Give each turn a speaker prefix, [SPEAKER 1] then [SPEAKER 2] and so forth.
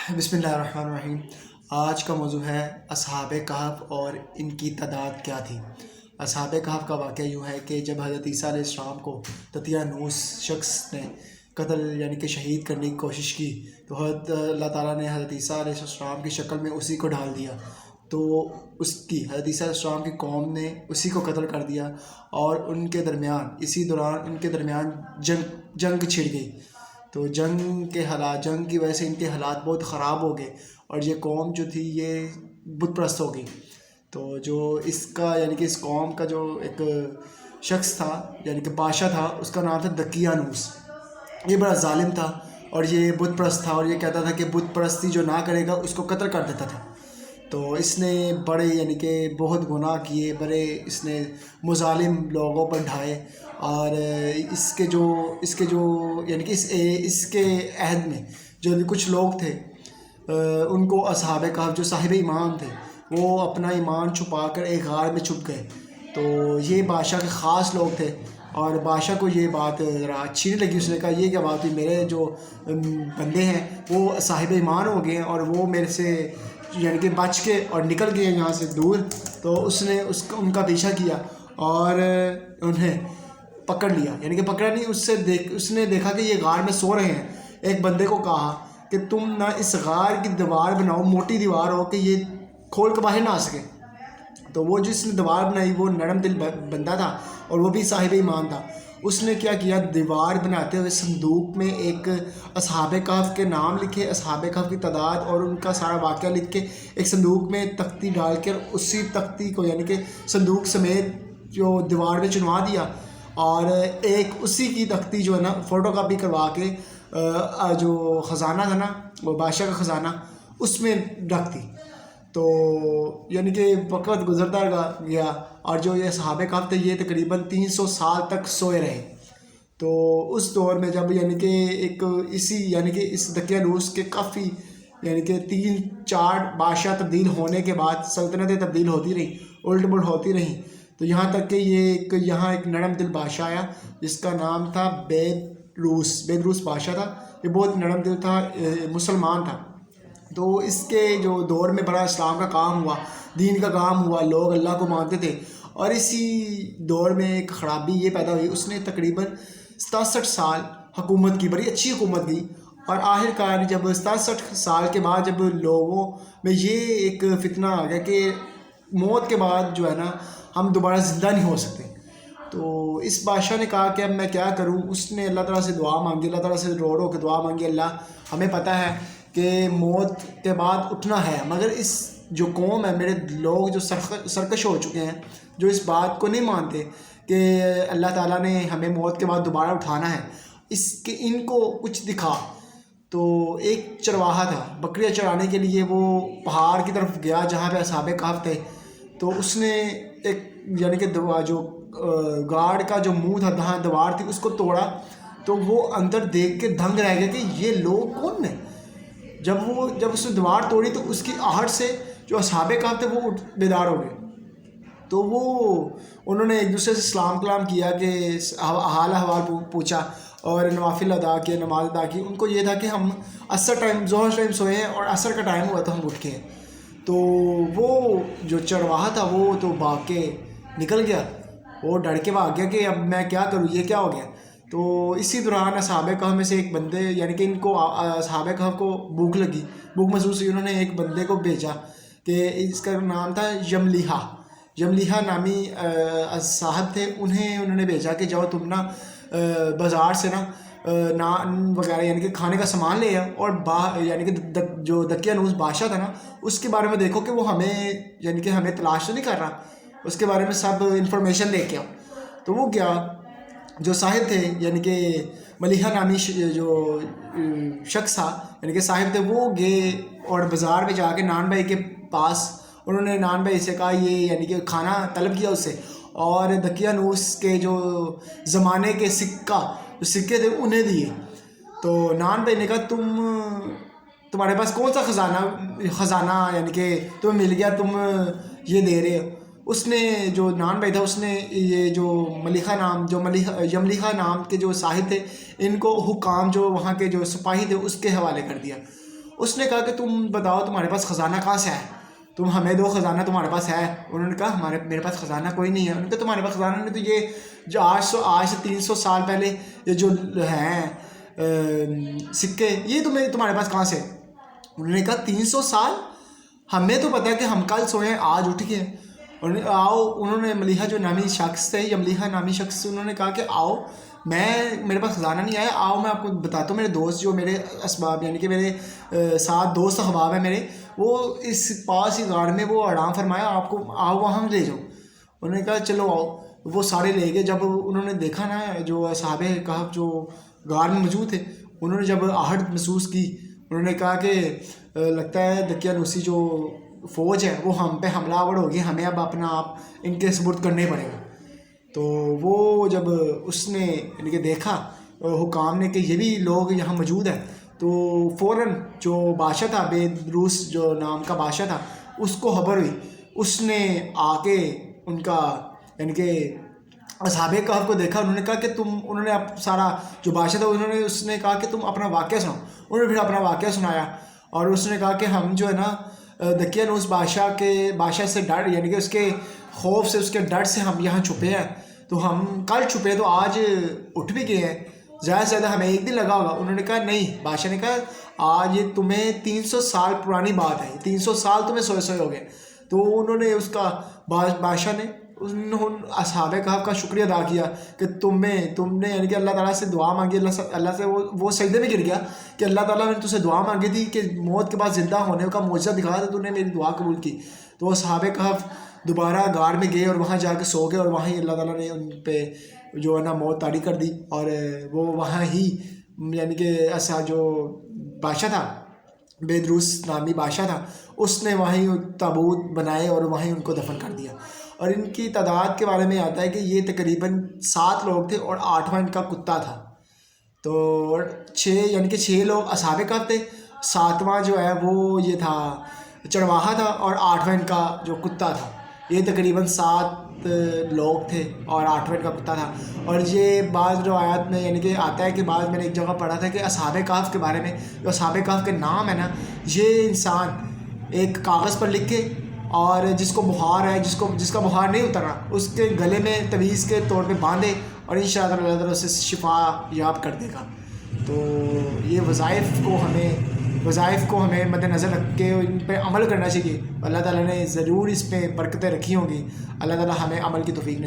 [SPEAKER 1] बिस्मिल्लाहिर्रहमानिर्रहीम। आज का मौजू है असहाब कहफ और इनकी तादाद क्या थी। असहाब कहफ का वाक़या यूँ है कि जब हज़रत ईसा अलैहिस्सलाम को दकियानूस शख्स ने कत्ल यानी कि शहीद करने की कोशिश की, तो अल्लाह ताला ने हज़रत ईसा अलैहिस्सलाम की शक्ल में उसी को ढाल दिया। तो हज़रत ईसा अलैहिस्सलाम की कौम ने उसी को कत्ल कर दिया और इसी दौरान उनके दरमियान जंग छिड़ गई। तो जंग की वजह से इनके हालात बहुत ख़राब हो गए और ये कौम जो थी ये बुत परस्त हो गई। तो जो इसका यानी कि इस कौम का जो एक शख्स था यानी कि बादशाह था, उसका नाम था दकियानूस। ये बड़ा जालिम था और ये बुत परस्त था और ये कहता था कि बुत परस्ती जो ना करेगा उसको कत्ल कर देता था। तो इसने बड़े यानी कि बहुत गुनाह किए, बड़े इसने मुजालिम लोगों पर ढाए और इसके जो यानी कि इसके अहद में जो कुछ लोग थे उनको असहाबे कहफ जो साहिब ईमान थे वो अपना ईमान छुपा कर एक गार में छुप गए। तो ये बादशाह के ख़ास लोग थे और बादशाह को ये बात ज़रा अच्छी नहीं लगी। उसने कहा ये क्या बात हुई, मेरे जो बंदे हैं वो साहिब ईमान हो गए हैं और वो मेरे से यानी कि बच के और निकल गए यहाँ से दूर। तो उसने उनका पीछा किया और उन्हें पकड़ लिया, यानी कि पकड़ा नहीं, उसने देखा कि ये गार में सो रहे हैं। एक बंदे को कहा कि तुम ना इस गार की दीवार बनाओ, मोटी दीवार हो कि ये खोल के बाहर ना आ सके। तो वो जिसने दीवार बनाई वो नरम दिल बंदा था और वो भी साहिब ईमान था। उसने क्या किया, दीवार बनाते हुए संदूक में एक असहाबे कहफ के नाम लिखे, असहाबे कहफ की तादाद और उनका सारा वाक़या लिख के एक संदूक में तख्ती डाल कर उसी तख्ती को यानी कि संदूक समेत जो दीवार में चुनवा दिया और एक उसी की तख्ती जो है ना फ़ोटो कापी करवा के जो ख़जाना था ना वो बादशाह का ख़जाना उसमें रख दी। तो यानी कि वक़्त गुजरता गया और जो ये सहाबे कहफ थे ये तकरीबन 300 साल तक सोए रहे। तो उस दौर में जब यानी कि यानी कि इस दकियानूस के काफ़ी यानी कि 3-4 बादशाह तब्दील होने के बाद सल्तनतें तब्दील होती रही, उल्ट पुलट होती रहीं। तो यहाँ तक कि यहाँ एक नरम दिल बादशाह आया जिसका नाम था बेदरूस बादशाह था। ये बहुत नरम दिल था, मुसलमान था। तो इसके जो दौर में बड़ा इस्लाम का काम हुआ, दीन का काम हुआ, लोग अल्लाह को मानते थे। और इसी दौर में एक ख़राबी ये पैदा हुई, उसने तकरीबन 67 साल हुकूमत की, बड़ी अच्छी हुकूमत की। और आखिरकार जब 67 साल के बाद जब लोगों में ये एक फितना आ गया कि मौत के बाद जो है ना हम दोबारा ज़िंदा नहीं हो सकते, तो इस बादशाह ने कहा कि अब मैं क्या करूं। उसने अल्लाह ताला से दुआ मांगी, अल्लाह ताला से रो रो के दुआ मांगी, अल्लाह हमें पता है कि मौत के बाद उठना है, मगर इस जो कौम है, मेरे लोग जो सरकश हो चुके हैं, जो इस बात को नहीं मानते कि अल्लाह ताला ने हमें मौत के बाद दोबारा उठाना है, इनको कुछ दिखा। तो एक चरवाहा था, बकरियाँ चराने के लिए वो पहाड़ की तरफ गया जहाँ पे असहाबे कहफ थे। तो उसने एक यानी कि जो गार्ड का जो मुंह था, जहाँ दीवार थी, उसको तोड़ा। तो वो अंदर देख के दंग रह गया कि ये लोग कौन है। जब उसने दीवार तोड़ी तो उसकी आहट से जो असहाबे कहफ थे वो बेदार हो गए। तो उन्होंने एक दूसरे से सलाम कलाम किया कि हाल अहवाल पूछा और नवाफिल अदा किए, नमाज अदा की। उनको ये था कि हम असर टाइम ज़ोहर टाइम सोए हैं और असर का टाइम हुआ तो हम उठ के हैं। तो वो जो चरवाहा था वो तो भाग के निकल गया, वो डर के भाग गया कि अब मैं क्या करूँ, ये क्या हो गया। तो इसी दौरान असहाबे कहफ में से एक बंदे यानी कि इनको असहाबे कहफ को भूख महसूस हुई। उन्होंने एक बंदे को भेजा कि इसका नाम था यमलीहा नामी साहब थे। उन्होंने भेजा कि जाओ तुम ना बाज़ार से ना नान वगैरह यानी कि खाने का सामान ले आओ और यानी कि जो दकियानूस बादशाह था ना उसके बारे में देखो कि वो हमें यानी कि हमें तलाश तो नहीं कर रहा, उसके बारे में सब इन्फॉर्मेशन लेके आओ। तो वो गया, जो साहिब थे यानी कि मलिहा नामी जो शख्स था यानी कि साहिब थे, वो गए और बाज़ार में जाके नान भाई के पास उन्होंने नान भाई से कहा ये यानी कि खाना तलब किया उससे, और दकियानूस के जो ज़माने के सिक्के थे उन्हें दिए। तो नान भाई ने कहा तुम्हारे पास कौन सा ख़जाना यानी कि तुम्हें मिल गया, तुम ये दे रहे हो। उसने जो नान भाई था उसने ये जो यमलीहा नाम के जो साहिब थे इनको हुकाम जो वहाँ के जो सिपाही थे उसके हवाले कर दिया। اس نے کہا کہ تم بتاؤ تمہارے پاس خزانہ کہاں سے ہے, تم ہمیں دو خزانہ تمہارے پاس ہے. انہوں نے کہا میرے پاس خزانہ کوئی نہیں ہے. انہوں نے کہا تمہارے پاس خزانہ نہیں تو یہ جو آج سے 300 سال پہلے یہ جو ہیں سکے یہ تمہارے پاس کہاں سے؟ انہوں نے کہا 300 سال, ہمیں تو پتہ ہے کہ ہم کل سوئے ہیں آج اٹھ گئے. انہوں نے ملیحہ جو نامی شخص تھے, یا ملیحہ نامی شخص, انہوں نے کہا کہ آؤ میرے پاس خزانہ نہیں آیا, آؤ میں آپ کو بتاتا ہوں. میرے دوست جو میرے اسباب یعنی کہ میرے ساتھ دوست احباب ہیں میرے, وہ اس پاس ہی غار میں وہ آرام فرمایا, آپ کو آؤ وہاں لے جاؤ. انہوں نے کہا چلو آؤ. وہ سارے لے گئے. جب انہوں نے دیکھا نا جو اصحاب کہف جو غار میں موجود تھے, انہوں نے جب آہٹ محسوس کی, انہوں نے کہا کہ لگتا ہے دقیانوسی جو فوج ہے وہ ہم پہ حملہ آور ہوگی, ہمیں اب اپنا آپ ان کے سپرد کرنے پڑے گا. تو وہ جب اس نے یعنی کہ دیکھا حکام نے کہ یہ بھی لوگ یہاں موجود ہیں, تو فوراً جو بادشاہ تھا بیدروس جو نام کا بادشاہ تھا, اس کو خبر ہوئی. اس نے آ کے ان کا یعنی کہ اصحاب کہف کو دیکھا. انہوں نے کہا کہ انہوں نے سارا جو بادشاہ تھا اس نے کہا کہ تم اپنا واقعہ سناؤ. انہوں نے پھر اپنا واقعہ سنایا, اور اس نے کہا کہ ہم جو ہے نا دقیانوس بادشاہ سے ڈر یعنی کہ اس کے خوف سے, اس کے ڈر سے ہم یہاں چھپے ہیں. تو ہم کل چھپے تو آج اٹھ بھی گئے ہیں, زیادہ سے زیادہ ہمیں ایک دن لگا ہوگا. انہوں نے کہا نہیں. بادشاہ نے کہا آج یہ تمہیں 300 سال پرانی بات ہے, 300 سال تمہیں سوئے ہو گئے. تو انہوں نے اس کا بادشاہ نے اصحاب کہف کا شکریہ ادا کیا کہ تم نے یعنی کہ اللہ تعالیٰ سے دعا مانگی. اللہ سے وہ سجدے میں گر گیا کہ اللہ تعالیٰ نے تجھ سے دعا مانگی تھی کہ موت کے بعد زندہ ہونے کا معجزہ دکھایا, تو تو نے میری دعا قبول کی. تو اصحاب کہف دوبارہ غار میں گئے اور وہاں جا کے سو گئے, اور وہاں ہی اللہ تعالیٰ نے ان پہ جو ہے نا موت طاری کر دی. اور وہ وہاں ہی یعنی کہ ایسا جو بادشاہ تھا بیدروس نامی بادشاہ تھا, اس نے وہیں تابوت بنائے اور وہیں ان کو دفن کر دیا. اور ان کی تعداد کے بارے میں آتا ہے کہ یہ تقریباً 7 لوگ تھے اور 8واں ان کا کتا تھا. تو 6 یعنی کہ 6 لوگ اصحاب کہف تھے, 7واں جو ہے وہ یہ تھا چرواہا تھا, اور 8واں ان کا جو کتا تھا. یہ تقریباً 7 لوگ تھے اور 8واں ان کا کتا تھا. اور یہ بعض روایات میں یعنی کہ آتا ہے کہ بعض میں نے ایک جگہ پڑھا تھا کہ اصحاب کہف کے بارے میں, جو اصحاب کہف کے نام ہے نا, یہ انسان ایک کاغذ پر لکھ کے, اور جس کو بخار ہے, جس کا بخار نہیں اترا, اس کے گلے میں تعویذ کے طور پہ باندھے, اور انشاءاللہ اللہ تعالیٰ اسے شفا یاب کر دے گا. تو یہ وظائف کو ہمیں مد نظر رکھ کے ان پہ عمل کرنا چاہیے. اللہ تعالیٰ نے ضرور اس پہ برکتیں رکھی ہوں گی. اللہ تعالیٰ ہمیں عمل کی توفیق